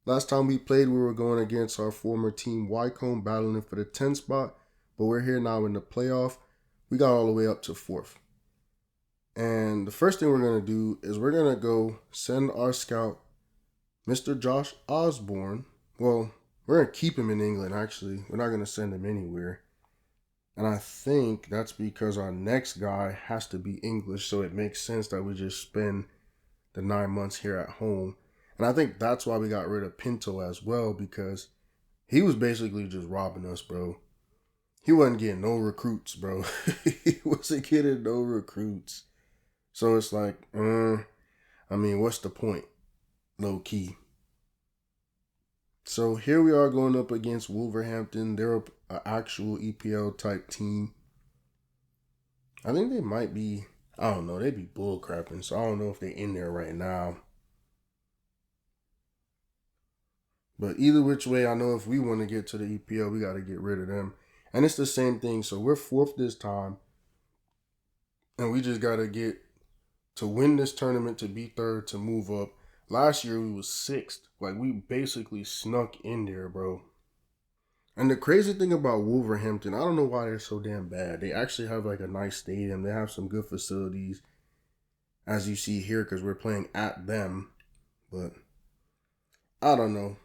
Last time we played, we were going against our former team Wycombe, battling for the 10th spot, but we're here now in the playoff. We got all the way up to 4th. And the first thing we're going to do is we're going to go send our scout, Mr. Josh Osborne. Well, we're going to keep him in England, actually. We're not going to send him anywhere. And I think that's because our next guy has to be English, so it makes sense that we just spend the 9 months here at home. And I think that's why we got rid of Pinto as well, because he was basically just robbing us, bro. He wasn't getting no recruits, bro. He wasn't getting no recruits. So it's like, what's the point? Low key. So here we are going up against Wolverhampton. They're an actual EPL type team. I think they might be, I don't know, they'd be bullcrapping. So I don't know if they're in there right now. But either which way, I know if we want to get to the EPL, we got to get rid of them. And it's the same thing. So we're 4th this time. And we just got to get to win this tournament, to be 3rd, to move up. Last year, we was 6th. Like, we basically snuck in there, bro. And the crazy thing about Wolverhampton, I don't know why they're so damn bad. They actually have, like, a nice stadium. They have some good facilities, as you see here, because we're playing at them. But I don't know.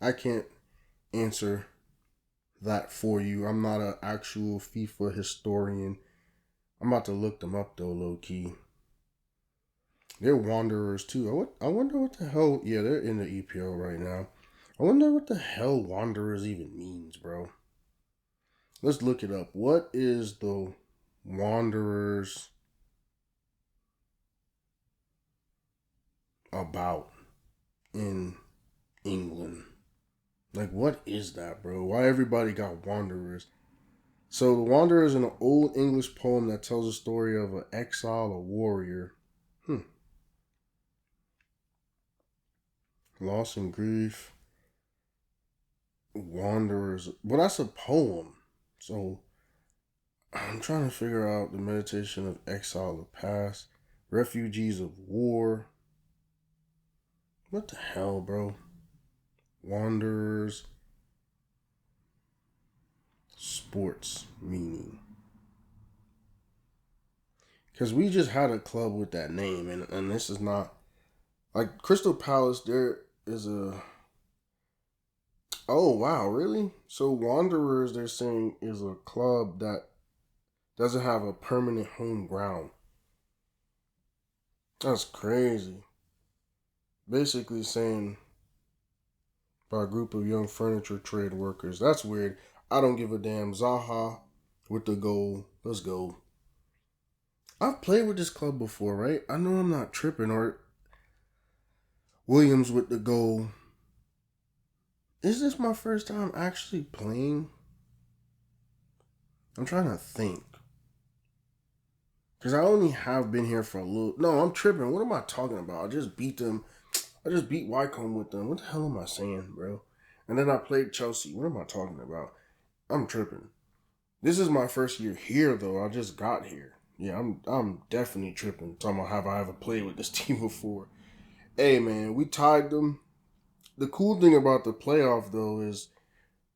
I can't answer that for you. I'm not an actual FIFA historian. I'm about to look them up, though, low-key. They're Wanderers, too. I wonder what the hell... Yeah, they're in the EPL right now. I wonder what the hell Wanderers even means, bro. Let's look it up. What is the Wanderers about in England? Like, what is that, bro? Why everybody got Wanderers? So, the Wanderer is an old English poem that tells a story of an exile, a warrior. Loss and grief. Wanderers. Well, that's a poem. So, I'm trying to figure out the meditation of exile, the past. Refugees of war. What the hell, bro? Wanderers. Sports meaning. Because we just had a club with that name, and this is not... Like, Crystal Palace, there is a... Oh, wow, really? So Wanderers, they're saying, is a club that doesn't have a permanent home ground. That's crazy. Basically saying by a group of young furniture trade workers. That's weird. I don't give a damn. Zaha with the goal. Let's go. I've played with this club before, right? I know I'm not tripping. Or Williams with the goal. Is this my first time actually playing? I'm trying to think. Because I only have been here for a little... No, I'm tripping. What am I talking about? I just beat them. I just beat Wycombe with them. What the hell am I saying, bro? And then I played Chelsea. What am I talking about? I'm tripping. This is my first year here, though. I just got here. Yeah, I'm definitely tripping. Talking about have I ever played with this team before. Hey, man, we tied them. The cool thing about the playoff, though, is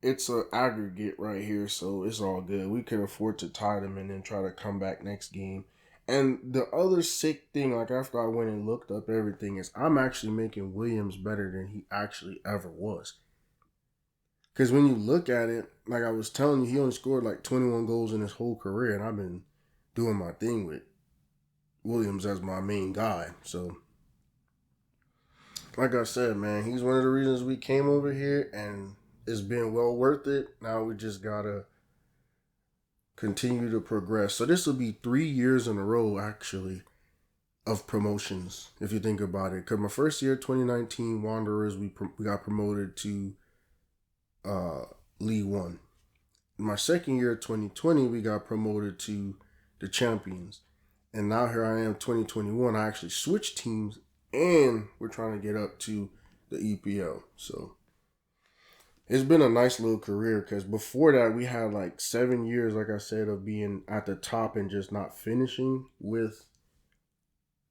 it's an aggregate right here, so it's all good. We can afford to tie them and then try to come back next game. And the other sick thing, like after I went and looked up everything, is I'm actually making Williams better than he actually ever was. Because when you look at it, like I was telling you, he only scored like 21 goals in his whole career, and I've been doing my thing with Williams as my main guy. So, like I said, man, he's one of the reasons we came over here, and it's been well worth it. Now we just gotta continue to progress. So this will be 3 years in a row, actually, of promotions, if you think about it. Because my first year, 2019, Wanderers, we got promoted to League One. My second year, 2020, we got promoted to the Champions. And now here I am, 2021. I actually switched teams, and we're trying to get up to the EPL. So it's been a nice little career, because before that, we had like 7 years, like I said, of being at the top and just not finishing with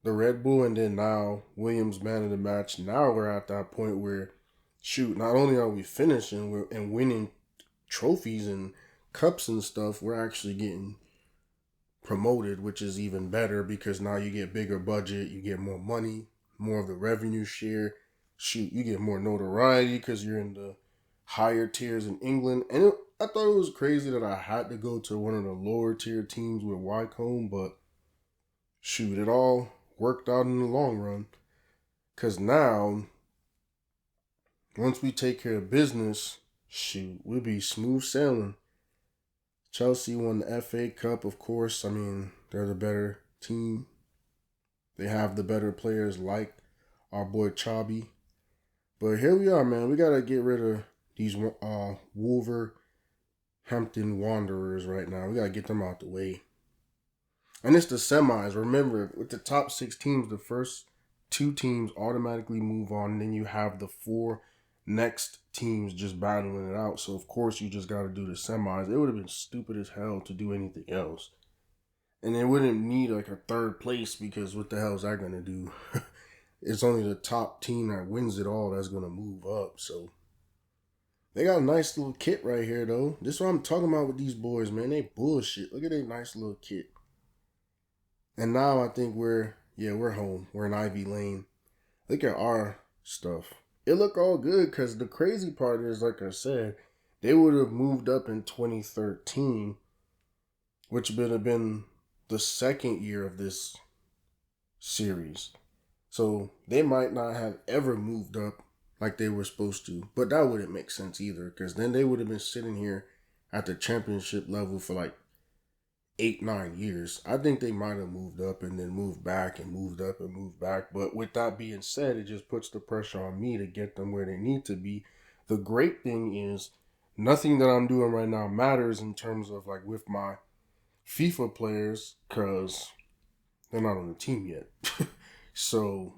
the Red Bull, and then now Williams man of the match. Now we're at that point where, shoot, not only are we finishing and winning trophies and cups and stuff, we're actually getting promoted, which is even better because now you get bigger budget, you get more money, more of the revenue share. Shoot, you get more notoriety because you're in the higher tiers in England. And I thought it was crazy that I had to go to one of the lower tier teams with Wycombe, but shoot, it all worked out in the long run. Because now, once we take care of business, shoot, we'll be smooth sailing. Chelsea won the FA Cup, of course. I mean, they're the better team. They have the better players like our boy Chobby. But here we are, man. We got to get rid of these Wolverhampton Wanderers right now. We got to get them out the way. And it's the semis. Remember, with the top 6 teams, the first 2 teams automatically move on. And then you have the 4 next teams just battling it out. So, of course, you just got to do the semis. It would have been stupid as hell to do anything else. And they wouldn't need like a 3rd place because what the hell is that going to do? It's only the top team that wins it all that's going to move up. So, they got a nice little kit right here, though. This is what I'm talking about with these boys, man. They bullshit. Look at their nice little kit. And now I think we're home. We're in Ivy Lane. Look at our stuff. It look all good because the crazy part is, like I said, they would have moved up in 2013, which would have been the 2nd year of this series. So they might not have ever moved up like they were supposed to. But that wouldn't make sense either because then they would have been sitting here at the championship level for like 8-9 years. I think they might have moved up and then moved back and moved up and moved back. But with that being said, it just puts the pressure on me to get them where they need to be. The great thing is nothing that I'm doing right now matters in terms of like with my FIFA players because they're not on the team yet. So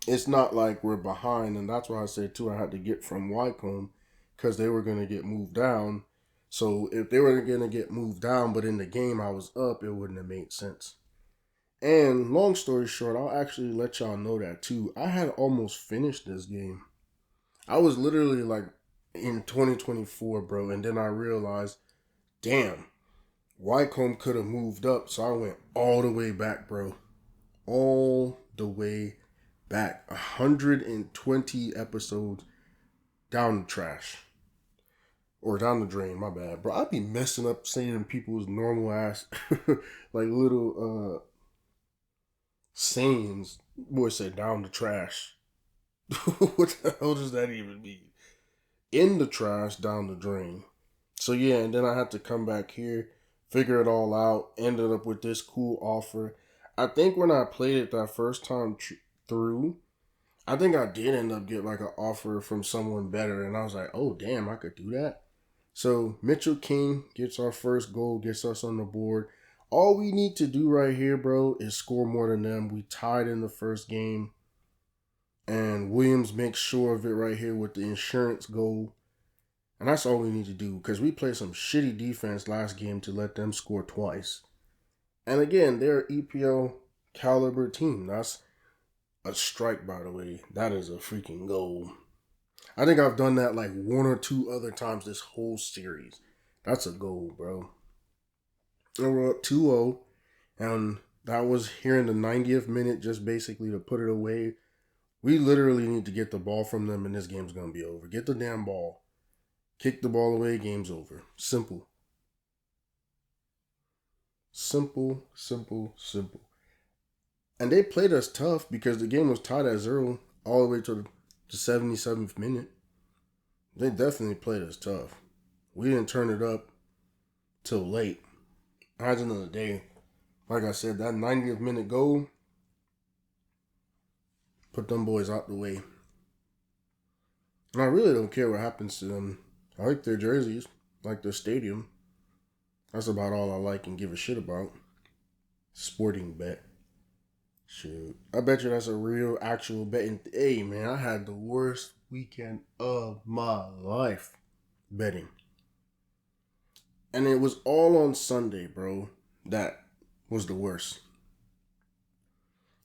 it's not like we're behind. And that's why I said too, I had to get from Wycombe because they were going to get moved down. So if they were going to get moved down, but in the game I was up, it wouldn't have made sense. And long story short, I'll actually let y'all know that too. I had almost finished this game. I was literally like in 2024, bro. And then I realized, damn, Wycombe could have moved up. So I went all the way back, bro. All the way back. 120 episodes down the trash. Or down the drain, my bad. Bro, I'd be messing up saying people's normal ass, like little sayings. Boy said down the trash. What the hell does that even mean? In the trash, down the drain. So yeah, and then I had to come back here, figure it all out, ended up with this cool offer. I think when I played it that first time through, I think I did end up getting like an offer from someone better. And I was like, oh damn, I could do that. So Mitchell King gets our first goal, gets us on the board. All we need to do right here, bro, is score more than them. We tied in the first game. And Williams makes sure of it right here with the insurance goal. And that's all we need to do because we played some shitty defense last game to let them score twice. And again, they're an EPL caliber team. That's a strike, by the way. That is a freaking goal. I think I've done that like 1 or 2 other times this whole series. That's a goal, bro. And we're up 2-0. And that was here in the 90th minute just basically to put it away. We literally need to get the ball from them and this game's going to be over. Get the damn ball. Kick the ball away, game's over. Simple. Simple, simple, simple. And they played us tough because the game was tied at 0 all the way to the 77th minute. They definitely played us tough. We didn't turn it up till late. At the end of the day, like I said, that 90th minute goal put them boys out the way. And I really don't care what happens to them. I like their jerseys, like their stadium. That's about all I like and give a shit about. Sporting bet. Shoot. I bet you that's a real, actual betting. Hey, man, I had the worst weekend of my life betting. And it was all on Sunday, bro. That was the worst.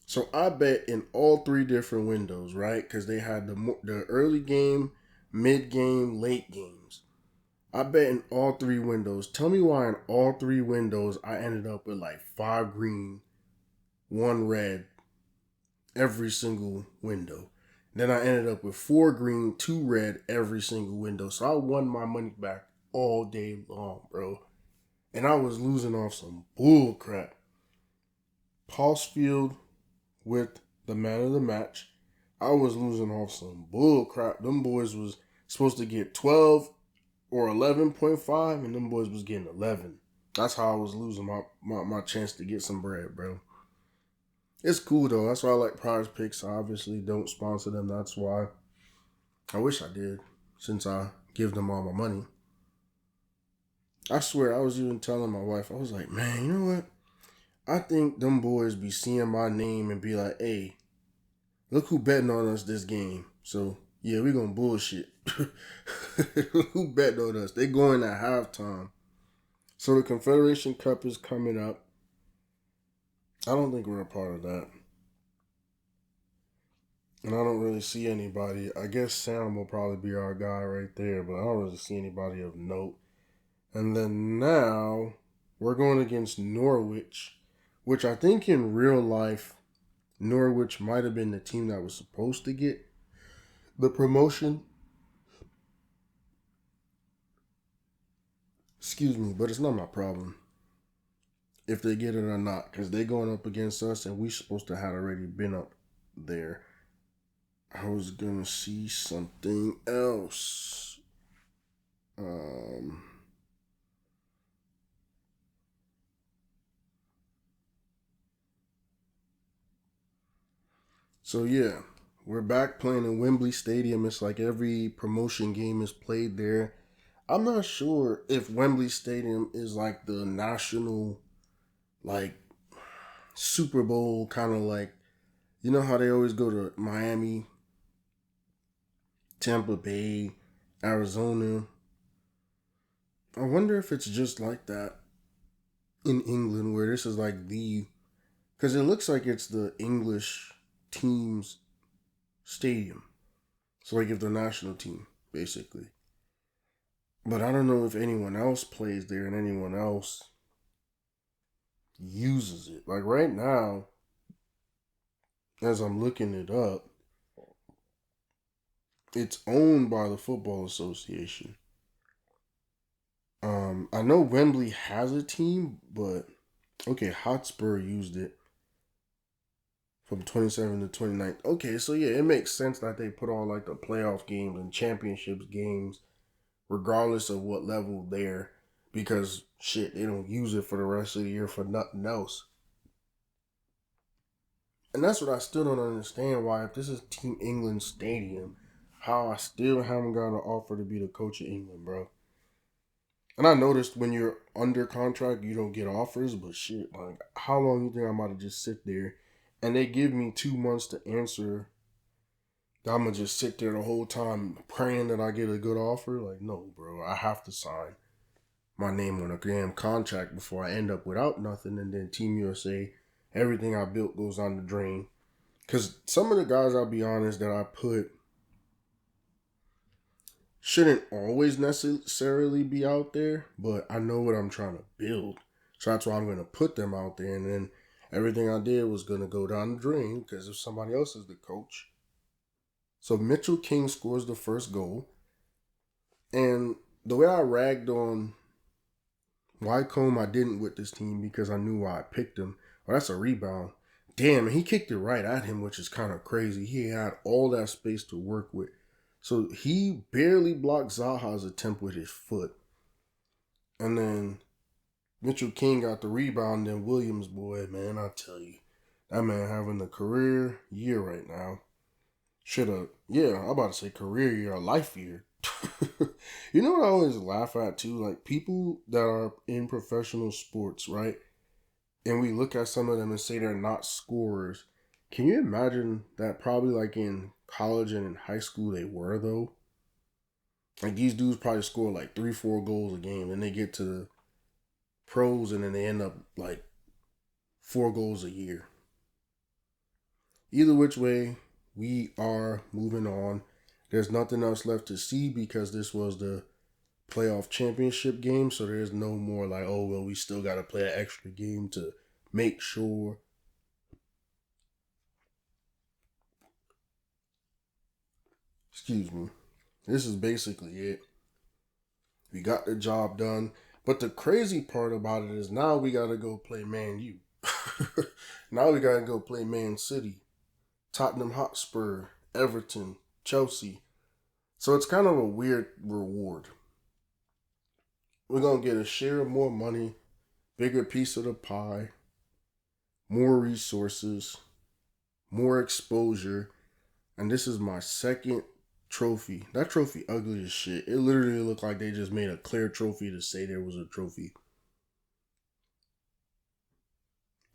So I bet in all three different windows, right? Because they had the early game, mid game, late games. I bet in all three windows. Tell me why in all three windows I ended up with like 5 green, 1 red every single window. Then I ended up with 4 green, 2 red every single window. So I won my money back all day long, bro. And I was losing off some bull crap. Paulsfield with the man of the match. I was losing off some bull crap. Them boys was supposed to get 12 or 11.5, and them boys was getting 11. That's how I was losing my chance to get some bread, bro. It's cool though. That's why I like Prize Picks. I obviously don't sponsor them. That's why. I wish I did, since I give them all my money. I swear, I was even telling my wife, I was like, man, you know what? I think them boys be seeing my name and be like, hey, look who betting on us this game. So, yeah, we gonna bullshit. Who betting on us? They going at halftime. So the Confederation Cup is coming up. I don't think we're a part of that. And I don't really see anybody. I guess Sam will probably be our guy right there, but I don't really see anybody of note. And then now we're going against Norwich, which I think in real life, Norwich might have been the team that was supposed to get the promotion. Excuse me, but it's not my problem if they get it or not, because they going up against us and we supposed to have already been up there. I was gonna see something else. So yeah, we're back playing in Wembley Stadium. It's like every promotion game is played there. I'm not sure if Wembley Stadium is like the national, like Super Bowl kind of like, you know how they always go to Miami, Tampa Bay, Arizona. I wonder if it's just like that in England, where this is like because it looks like it's the English team's stadium. So like if the national team, basically. But I don't know if anyone else plays there and anyone else uses it. Like right now, as I'm looking it up, it's owned by the Football Association. I know Wembley has a team, but okay, Hotspur used it from 27 to 29. Okay, so yeah, it makes sense that they put on like the playoff games and championships games, regardless of what level they're, because shit, they don't use it for the rest of the year for nothing else. And that's what I still don't understand, why if this is Team England Stadium, how I still haven't got an offer to be the coach of England, bro. And I noticed when you're under contract, you don't get offers, but shit, like, how long you think I'm about to just sit there and they give me 2 months to answer? I'm gonna just sit there the whole time praying that I get a good offer? Like, no, bro, I have to sign my name on a damn contract before I end up without nothing, and then Team USA, everything I built goes down the drain. Because some of the guys, I'll be honest, that I put shouldn't always necessarily be out there, but I know what I'm trying to build. So that's why I'm going to put them out there. And then everything I did was going to go down the drain because if somebody else is the coach. So Mitchell King scores the first goal. And the way I ragged on Wycombe, I didn't with this team because I knew why I picked him. Oh, that's a rebound. Damn, and he kicked it right at him, which is kind of crazy. He had all that space to work with. So he barely blocked Zaha's attempt with his foot. And then Mitchell King got the rebound. Then Williams, boy, man, I tell you, that man having a career year right now. Should have, yeah, I'm about to say career year, a life year. You know what I always laugh at too? Like people that are in professional sports, right? And we look at some of them and say they're not scorers. Can you imagine that probably like in college and in high school they were though? Like these dudes probably score like 3-4 goals a game, and they get to the pros and then they end up like 4 goals a year. either which way, we are moving on. There's nothing else left to see because this was the playoff championship game. So there's no more like, oh, well, we still got to play an extra game to make sure. Excuse me. This is basically it. We got the job done. But the crazy part about it is now we got to go play Man U. Now we got to go play Man City, Tottenham Hotspur, Everton, Chelsea. So it's kind of a weird reward. We're going to get a share of more money, bigger piece of the pie, more resources, more exposure. And this is my second trophy. That trophy ugly as shit. It literally looked like they just made a clear trophy to say there was a trophy.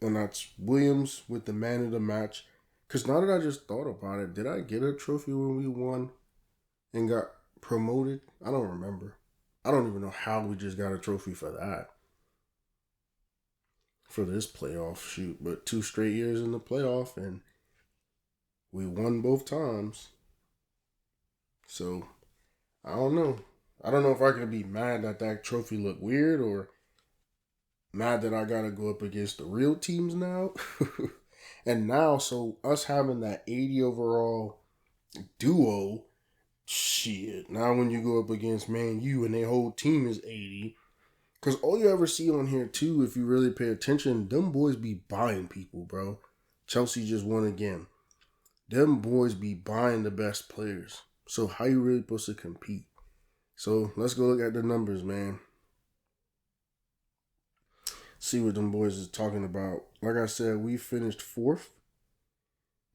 And that's Williams with the man of the match. Because now that I just thought about it, did I get a trophy when we won and got promoted? I don't remember. I don't even know how we just got a trophy for that. For this playoff shoot. But 2 straight years in the playoff and we won both times. So, I don't know. I don't know if I can be mad that that trophy looked weird or mad that I got to go up against the real teams now. And now, so us having that 80 overall duo, shit. Now when you go up against Man U and their whole team is 80, because all you ever see on here too, if you really pay attention, them boys be buying people, bro. Chelsea just won again. Them boys be buying the best players. So how you really supposed to compete? So let's go look at the numbers, man. See what them boys is talking about. Like I said, we finished 4th.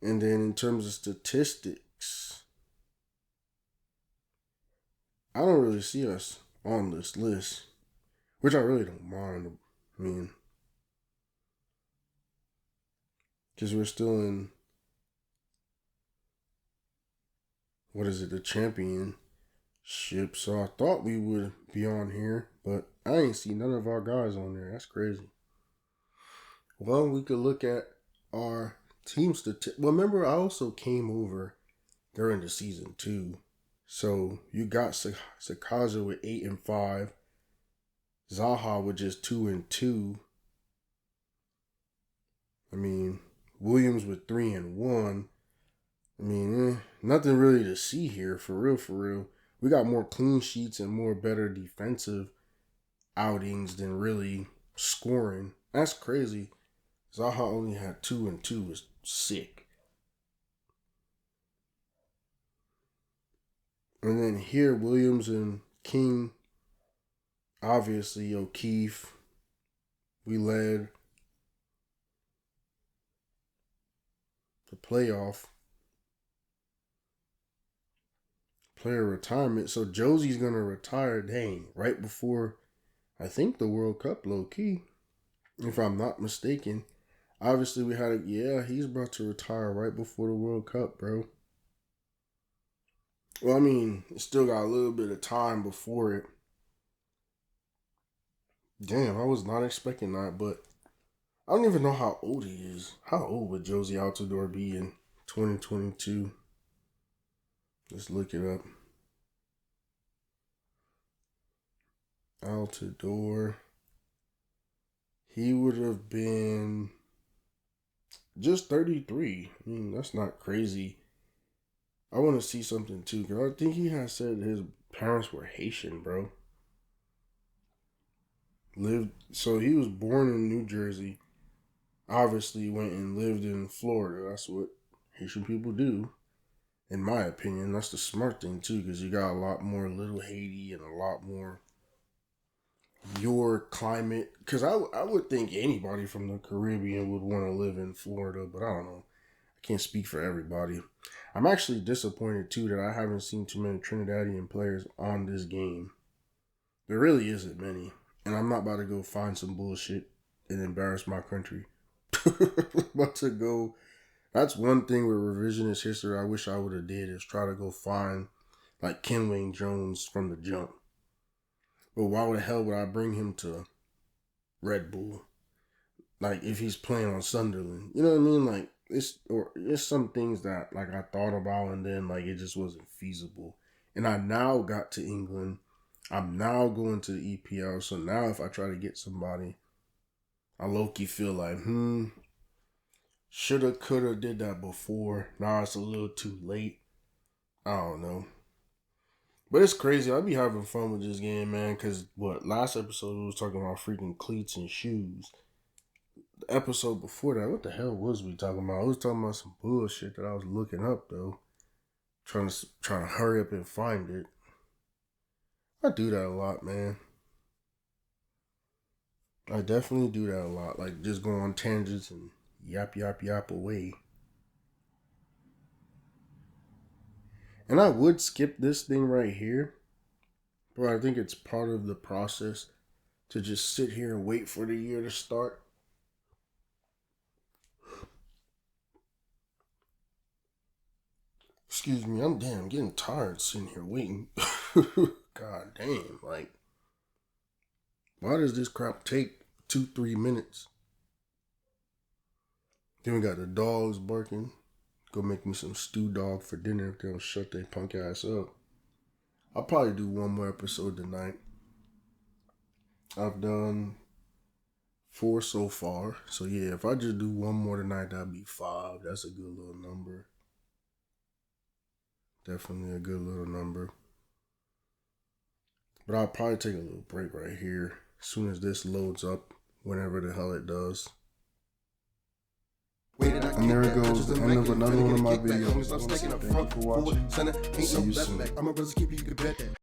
And then in terms of statistics, I don't really see us on this list, which I really don't mind. I mean, because we're still in, what is it, the championship. So I thought we would be on here, but I ain't see none of our guys on there. That's crazy. Well, we could look at our team statistics. Well, remember, I also came over during the season too. So you got Sakaja with 8 and 5, Zaha with just 2 and 2. I mean, Williams with 3 and 1. I mean, nothing really to see here for real, for real. We got more clean sheets and more better defensive outings than really scoring. That's crazy. Zaha only had 2 and 2 is sick. And then here, Williams and King, obviously, O'Keefe, we led the playoff. Player retirement. So Josie's going to retire, dang, right before, I think, the World Cup, low key, if I'm not mistaken. Obviously, we had he's about to retire right before the World Cup, bro. Well, I mean, it still got a little bit of time before it. Damn, I was not expecting that, but I don't even know how old he is. How old would Josie Altidore be in 2022? Let's look it up. Altidore. He would have been just 33. I mean, that's not crazy. I want to see something too, because I think he has said his parents were Haitian, bro. So he was born in New Jersey. Obviously went and lived in Florida. That's what Haitian people do. In my opinion, that's the smart thing too, because you got a lot more Little Haiti and a lot more your climate. Because I would think anybody from the Caribbean would want to live in Florida, but I don't know. I can't speak for everybody. I'm actually disappointed too that I haven't seen too many Trinidadian players on this game. There really isn't many. And I'm not about to go find some bullshit and embarrass my country. About to go. That's one thing with revisionist history I wish I would have did is try to go find like Kenwayne Jones from the jump. But why the hell would I bring him to Red Bull? Like if he's playing on Sunderland. You know what I mean? Like it's some things that like I thought about and then like it just wasn't feasible. And I now got to England. I'm now going to the EPL. So now if I try to get somebody, I low-key feel like, shoulda, coulda, did that before. Now it's a little too late. I don't know. But it's crazy. I be having fun with this game, man. Because last episode we was talking about freaking cleats and shoes. The episode before that, what the hell was we talking about? I was talking about some bullshit that I was looking up though. Trying to hurry up and find it. I do that a lot, man. I definitely do that a lot. Like just go on tangents and yap away. And I would skip this thing right here, but I think it's part of the process to just sit here and wait for the year to start. Excuse me, I'm getting tired sitting here waiting. God damn, like, why does this crap take 2-3 minutes? Then we got the dogs barking. Go make me some stew dog for dinner if they don't shut their punk ass up. I'll probably do one more episode tonight. I've done 4 so far. So yeah, if I just do one more tonight, that'd be 5. That's a good little number. Definitely a good little number. But I'll probably take a little break right here as soon as this loads up, whenever the hell it does. And there it goes, the end of another one of my videos. Thank you for watching. See you soon.